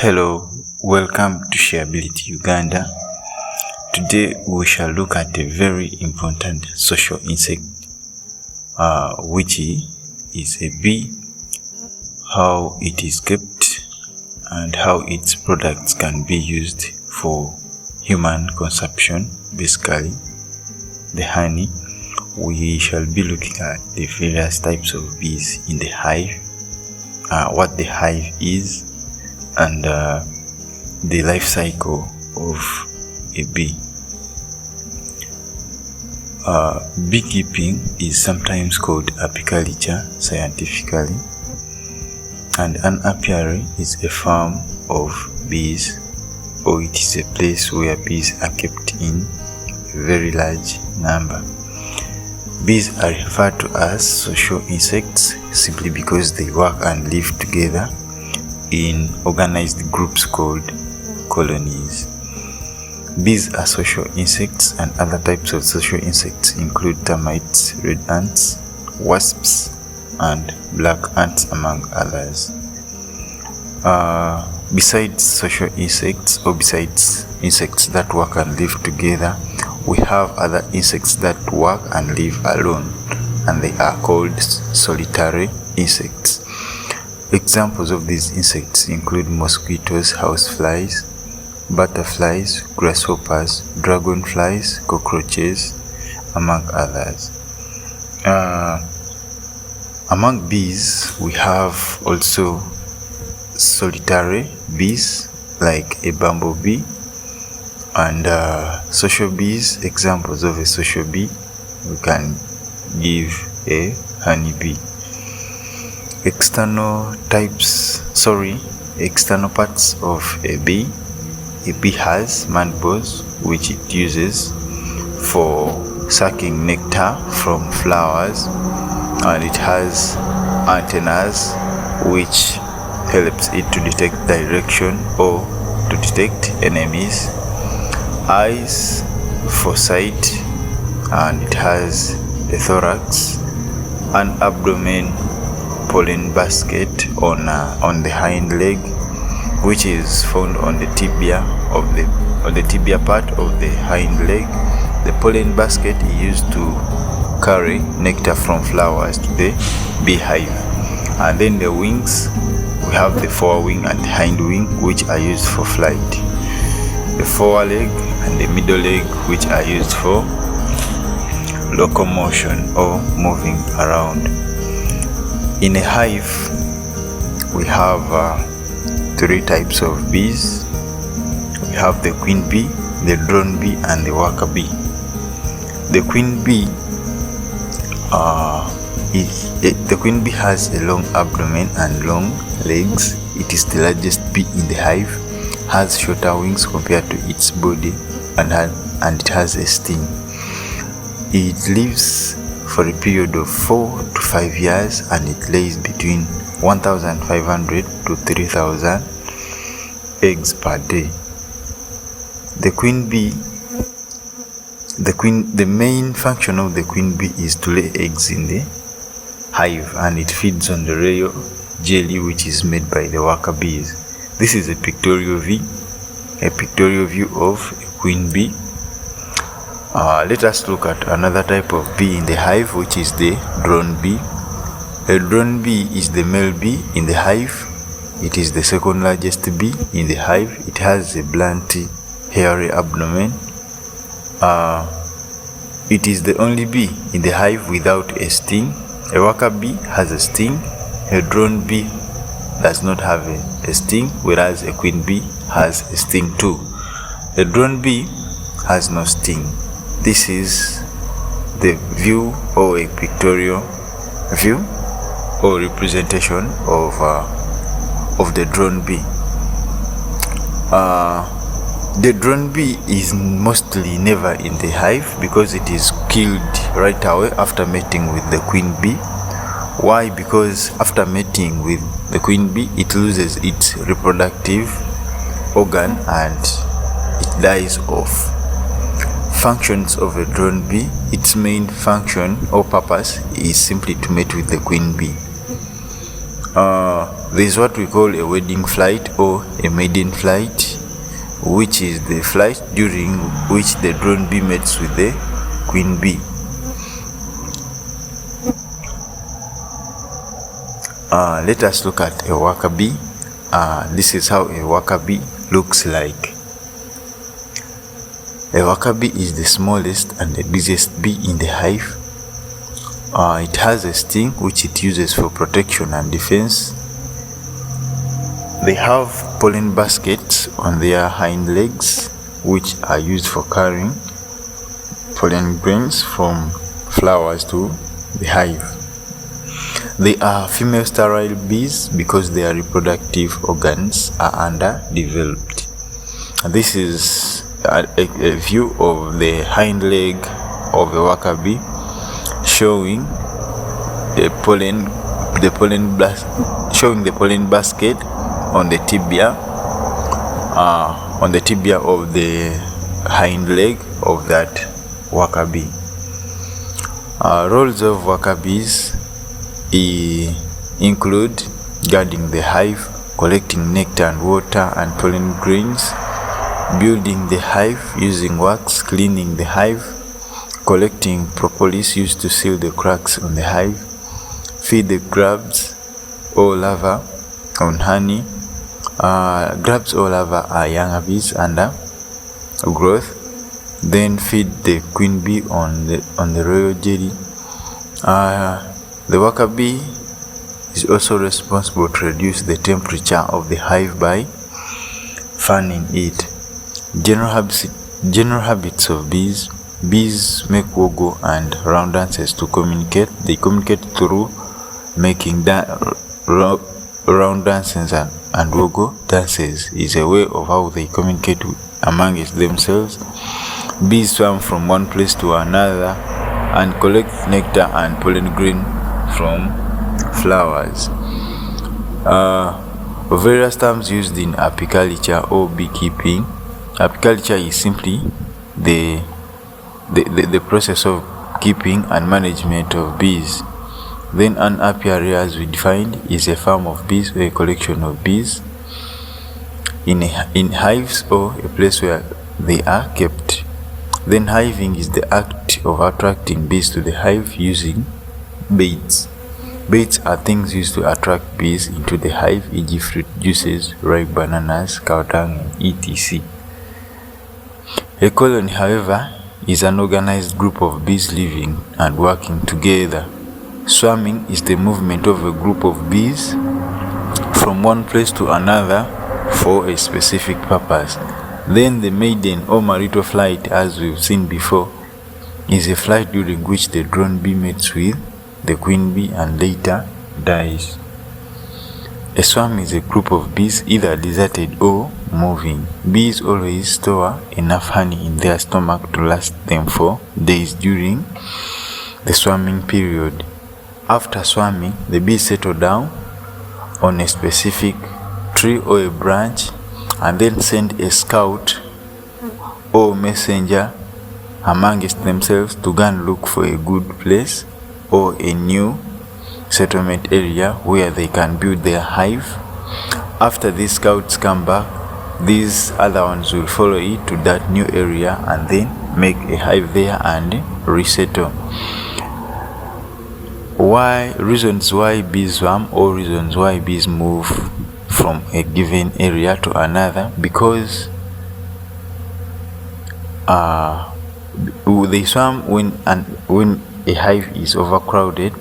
Hello, welcome to Shareability Uganda. Today we shall look at a very important social insect, which is a bee, how it is kept and how its products can be used for human consumption, basically the honey. We shall be looking at the various types of bees in the hive, what the hive is, and the life cycle of a bee. Beekeeping is sometimes called apiculture scientifically, and an apiary is a farm of bees, or it is a place where bees are kept in a very large number. Bees are referred to as social insects simply because they work and live together in organized groups called colonies. Bees are social insects, and other types of social insects include termites, red ants, wasps, and black ants, among others. Besides social insects, or besides insects that work and live together, we have other insects that work and live alone, and they are called solitary insects. Examples of these insects include mosquitoes, houseflies, butterflies, grasshoppers, dragonflies, cockroaches, among others. Among bees, we have also solitary bees like a bumblebee, and social bees. Examples of a social bee, we can give a honeybee. External parts of a bee. A bee has mandibles, which it uses for sucking nectar from flowers, and it has antennas which helps it to detect direction or to detect enemies, eyes for sight, and it has a thorax, an abdomen, pollen basket on the hind leg, which is found on the tibia part of the hind leg. The pollen basket is used to carry nectar from flowers to the beehive. And then the wings, we have the forewing and hind wing, which are used for flight. The foreleg and the middle leg, which are used for locomotion or moving around. In a hive, we have three types of bees. We have the queen bee, the drone bee, and the worker bee. The queen bee has a long abdomen and long legs. It is the largest bee in the hive, has shorter wings compared to its body, and it has a sting. It lives for a period of 4 to 5 years, and it lays between 1,500 to 3,000 eggs per day. The main function of the queen bee is to lay eggs in the hive, and it feeds on the royal jelly, which is made by the worker bees. This is a pictorial view of a queen bee. Let us look at another type of bee in the hive, which is the drone bee. A drone bee is the male bee in the hive. It is the second largest bee in the hive. It has a blunt, hairy abdomen. It is the only bee in the hive without a sting. A worker bee has a sting. A drone bee does not have a sting, whereas a queen bee has a sting too. A drone bee has no sting. This is the view, or a pictorial view or representation of the drone bee. The drone bee is mostly never in the hive because it is killed right away after mating with the queen bee. Why? Because after mating with the queen bee, it loses its reproductive organ and it dies off. Functions of a drone bee: its main function or purpose is simply to mate with the queen bee. There is what we call a wedding flight or a maiden flight, which is the flight during which the drone bee mates with the queen bee. Let us look at a worker bee. This is how a worker bee looks like. A worker bee is the smallest and the busiest bee in the hive. It has a sting which it uses for protection and defense. They have pollen baskets on their hind legs, which are used for carrying pollen grains from flowers to the hive. They are female sterile bees because their reproductive organs are underdeveloped. This is a view of the hind leg of a worker bee, showing the pollen basket on the tibia of the hind leg of that worker bee. Roles of worker bees include guarding the hive, collecting nectar and water and pollen grains, building the hive using wax, cleaning the hive, collecting propolis used to seal the cracks on the hive, feed the grubs or larvae on honey. Grubs or larvae are younger bees under growth. Then feed the queen bee on the royal jelly. The worker bee is also responsible to reduce the temperature of the hive by fanning it. General habits of bees. Bees make wogo and round dances to communicate. They communicate through making round dances, and wogo dances is a way of how they communicate amongst themselves. Bees swarm from one place to another and collect nectar and pollen grain from flowers. Various terms used in apiculture or beekeeping. Apiculture is simply the process of keeping and management of bees. Then an apiary, as we defined, is a farm of bees or a collection of bees in hives or a place where they are kept. Then hiving is the act of attracting bees to the hive using baits. Baits are things used to attract bees into the hive, e.g. fruit juices, ripe bananas, cow dung, etc. A colony, however, is an organized group of bees living and working together. Swarming is the movement of a group of bees from one place to another for a specific purpose. Then the maiden or marital flight, as we've seen before, is a flight during which the drone bee mates with the queen bee and later dies. A swarm is a group of bees either deserted or moving. Bees always store enough honey in their stomach to last them for days during the swarming period. After swarming, the bees settle down on a specific tree or a branch and then send a scout or messenger amongst themselves to go and look for a good place or a new settlement area where they can build their hive. After these scouts come back, these other ones will follow it to that new area and then make a hive there and resettle. Reasons why bees swarm or reasons why bees move from a given area to another, because they swarm when a hive is overcrowded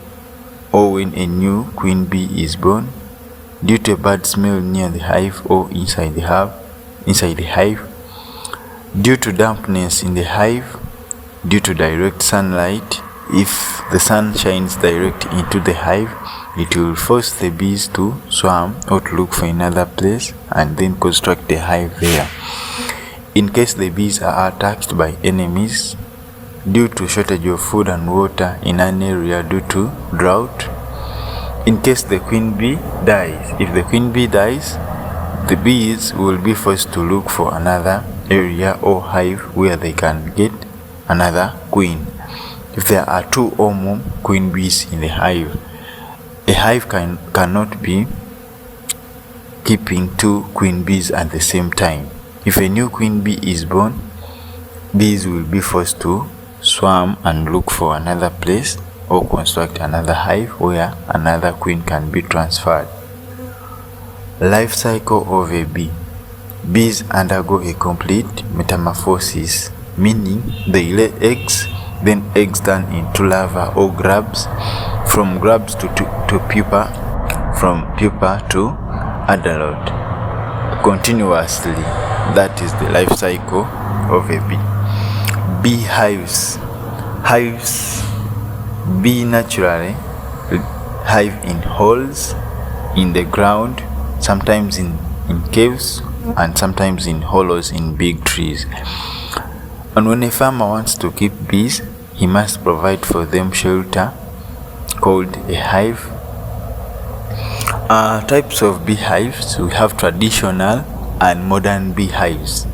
or when a new queen bee is born, due to a bad smell near the hive or inside the hive, due to dampness in the hive, due to direct sunlight. If the sun shines direct into the hive, it will force the bees to swarm or to look for another place and then construct a hive there. In case the bees are attacked by enemies due to shortage of food and water in an area due to drought. In case the queen bee dies. If the queen bee dies, the bees will be forced to look for another area or hive where they can get another queen. If there are 2 or more queen bees in the hive, A hive cannot be keeping 2 queen bees at the same time. If a new queen bee is born, bees will be forced to swarm and look for another place or construct another hive where another queen can be transferred. Life cycle of a bee. Bees undergo a complete metamorphosis, meaning they lay eggs, then eggs turn into larvae or grubs, from grubs to pupa, from pupa to adult, continuously. That is the life cycle of a bee. Bee hives. Hives. Bee naturally hive in holes in the ground, sometimes in caves and sometimes in hollows in big trees. And when a farmer wants to keep bees, he must provide for them shelter called a hive. Types of beehives: we have traditional and modern beehives.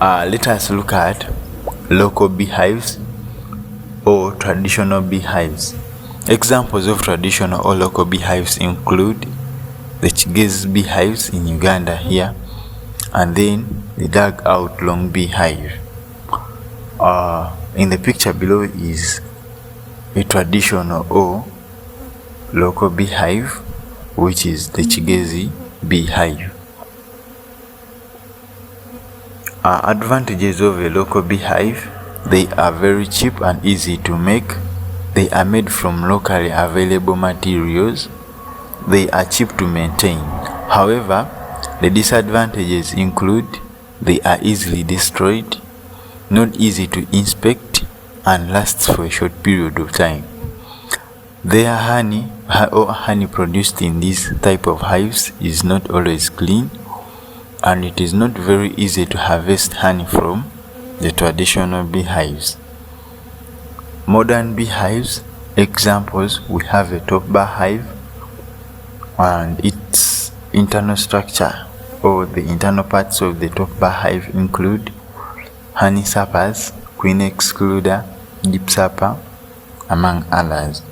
Let us look at local beehives or traditional beehives. Examples of traditional or local beehives include the Kigezi beehives in Uganda here, and then the dug out long beehive. In the picture below is a traditional or local beehive, which is the Kigezi beehive. Advantages of a local beehive: they are very cheap and easy to make. They are made from locally available materials. They are cheap to maintain. However, the disadvantages include they are easily destroyed, not easy to inspect, and lasts for a short period of time. Their honey or honey produced in this type of hives is not always clean, and it is not very easy to harvest honey from the traditional beehives. Modern beehives. Examples: we have a top bar hive, and its internal structure or the internal parts of the top bar hive include honey sappers, queen excluder, deep sapper, among others.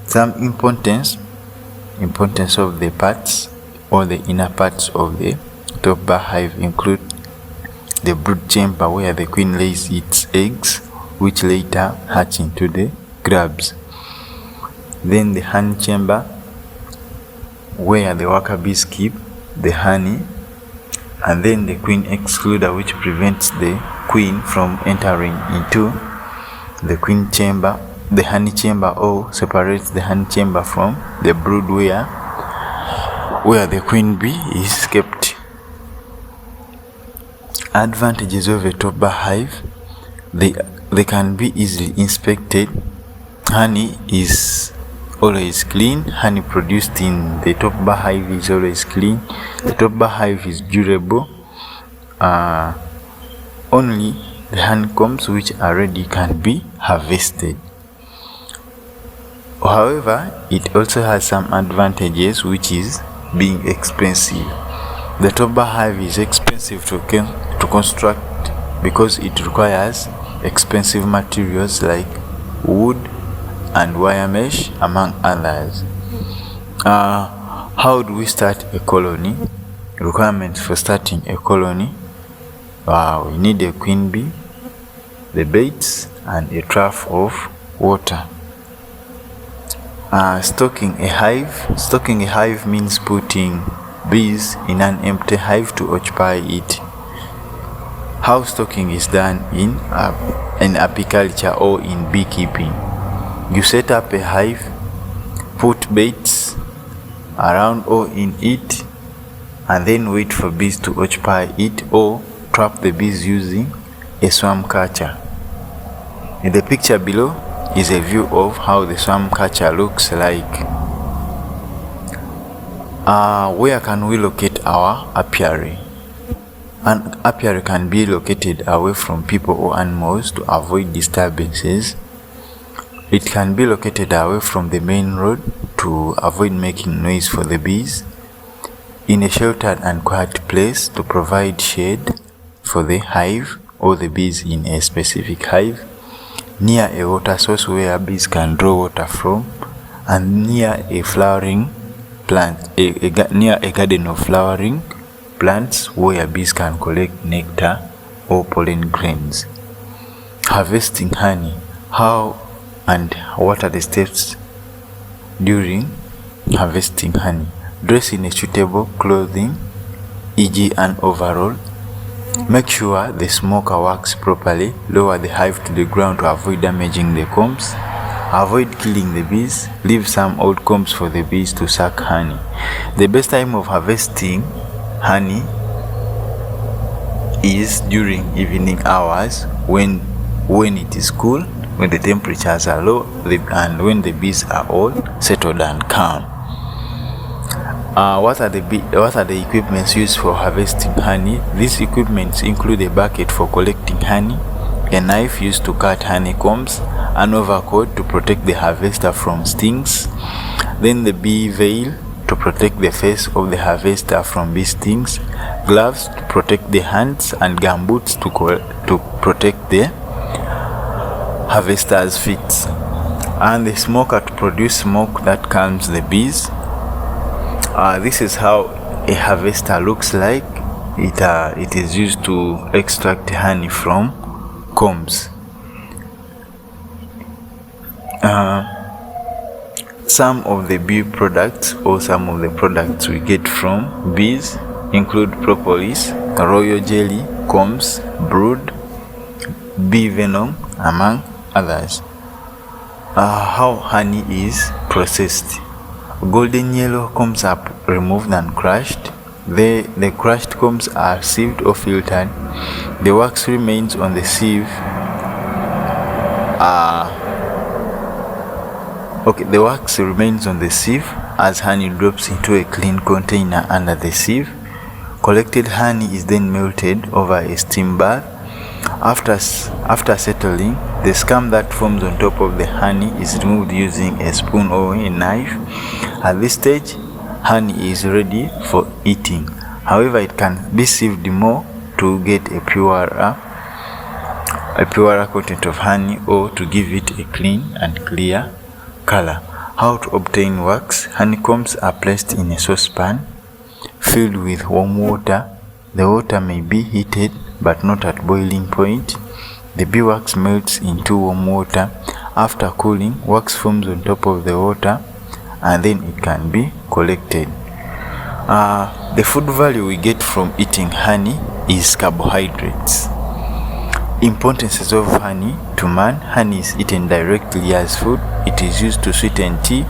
Some importance of the parts or the inner parts of the top bar hive include the brood chamber, where the queen lays its eggs, which later hatch into the grubs. Then the honey chamber, where the worker bees keep the honey, and then the queen excluder, which prevents the queen from entering into the queen chamber, the honey chamber, or separates the honey chamber from the brood where the queen bee is kept. Advantages of a top bar hive: they can be easily inspected. Honey is always clean. Honey produced in the top bar hive is always clean. The top bar hive is durable. Only the honeycombs which are ready can be harvested. However, it also has some advantages, which is being expensive. The top bar hive is expensive to construct because it requires expensive materials like wood and wire mesh, among others. How do we start a colony? Requirements for starting a colony: we need a queen bee, the baits, and a trough of water. Stocking a hive. Stocking a hive means putting bees in an empty hive to occupy it. How stocking is done in apiculture or in beekeeping: you set up a hive, put baits around or in it, and then wait for bees to occupy it or trap the bees using a swarm catcher. In the picture below is a view of how the swarm catcher looks like. Where can we locate our apiary? An apiary can be located away from people or animals to avoid disturbances. It can be located away from the main road to avoid making noise for the bees. In a sheltered and quiet place to provide shade for the hive or the bees in a specific hive. near a water source where bees can draw water from, and near a flowering plant, near a garden of flowering plants where bees can collect nectar or pollen grains. Harvesting honey. How and what are the steps during harvesting honey? Dress in a suitable clothing, e.g. an overall. Make sure the smoker works properly. Lower the hive to the ground to avoid damaging the combs. Avoid killing the bees. Leave some old combs for the bees to suck honey. The best time of harvesting honey is during evening hours when it is cool, when the temperatures are low, and when the bees are all settled and calm. What are the equipments used for harvesting honey? These equipments include a bucket for collecting honey, a knife used to cut honeycombs, an overcoat to protect the harvester from stings, then the bee veil to protect the face of the harvester from bee stings, gloves to protect the hands, and gumboots to protect the harvester's feet, and the smoker to produce smoke that calms the bees. This is how a harvester looks like. It is used to extract honey from combs. Some of the bee products, or some of the products we get from bees, include propolis, royal jelly, combs, brood, bee venom, among others. How honey is processed. Golden yellow combs are removed and crushed. The crushed combs are sieved or filtered. The wax remains on the sieve. The wax remains on the sieve as honey drops into a clean container under the sieve. Collected honey is then melted over a steam bath. After settling, the scum that forms on top of the honey is removed using a spoon or a knife. At this stage, honey is ready for eating. However, it can be sieved more to get a purer content of honey, or to give it a clean and clear color. How to obtain wax. Honeycombs are placed in a saucepan filled with warm water. The water may be heated but not at boiling point. The beeswax melts into warm water. After cooling, wax forms on top of the water, and then it can be collected. The food value we get from eating honey is carbohydrates. Importances of honey to man. Honey is eaten directly as food. It is used to sweeten tea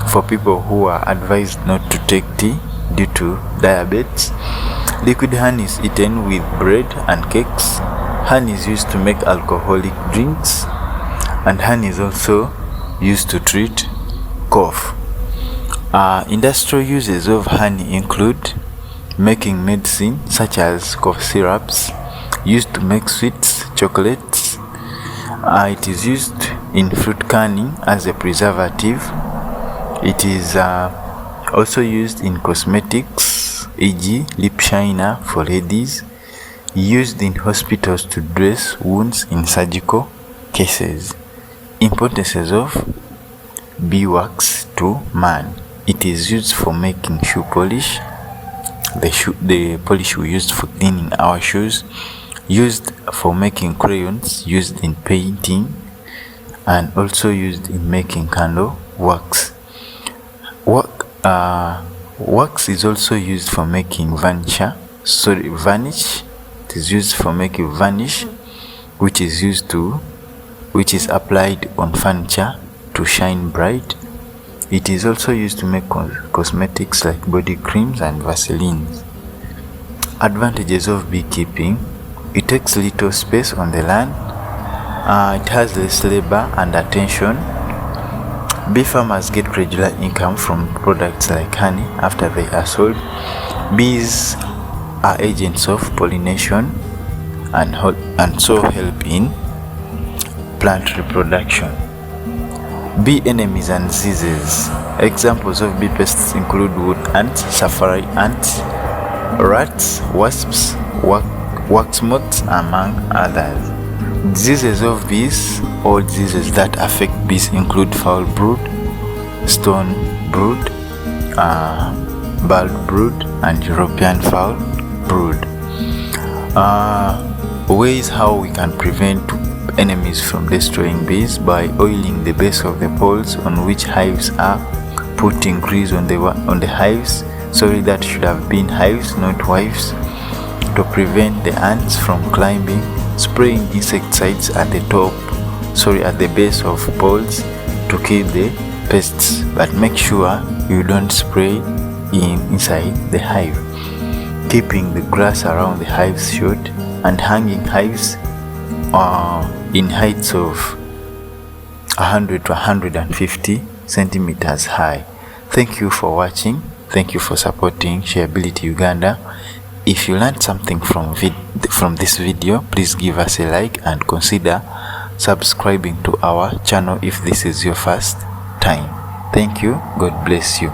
for people who are advised not to take tea due to diabetes. Liquid honey is eaten with bread and cakes. Honey is used to make alcoholic drinks, and honey is also used to treat cough. Industrial uses of honey include making medicine such as cough syrups, used to make sweets, chocolates. It is used in fruit canning as a preservative. It is also used in cosmetics, e.g. lip shiner for ladies. Used in hospitals to dress wounds in surgical cases. Importances of beeswax to man. It is used for making shoe polish. The polish we used for cleaning our shoes. Used for making crayons, used in painting, and also used in making candle wax. Wax is also used for making varnish. It is used for making varnish, which is applied on furniture to shine bright. It is also used to make cosmetics like body creams and vaselines. Advantages of beekeeping. It takes little space on the land. It has less labor and attention. Bee farmers get regular income from products like honey after they are sold. Bees are agents of pollination and so help in plant reproduction. Bee enemies and diseases. Examples of bee pests include wood ants, safari ants, rats, wasps, wax moths, among others. Diseases of bees or diseases that affect bees include foul brood, stone brood, bulb brood, and European foul brood. Ways how we can prevent enemies from destroying bees: by oiling the base of the poles on which hives are, putting grease on the hives. Sorry, that should have been hives, not wives. To prevent the ants from climbing, spraying insecticides at the base of poles to kill the pests, but make sure you don't spray inside the hive. Keeping the grass around the hives short and hanging hives in heights of 100 to 150 centimeters high. Thank you for watching. Thank you for supporting Shareability Uganda. If you learned something from this video, please give us a like and consider subscribing to our channel if this is your first time. Thank you. God bless you.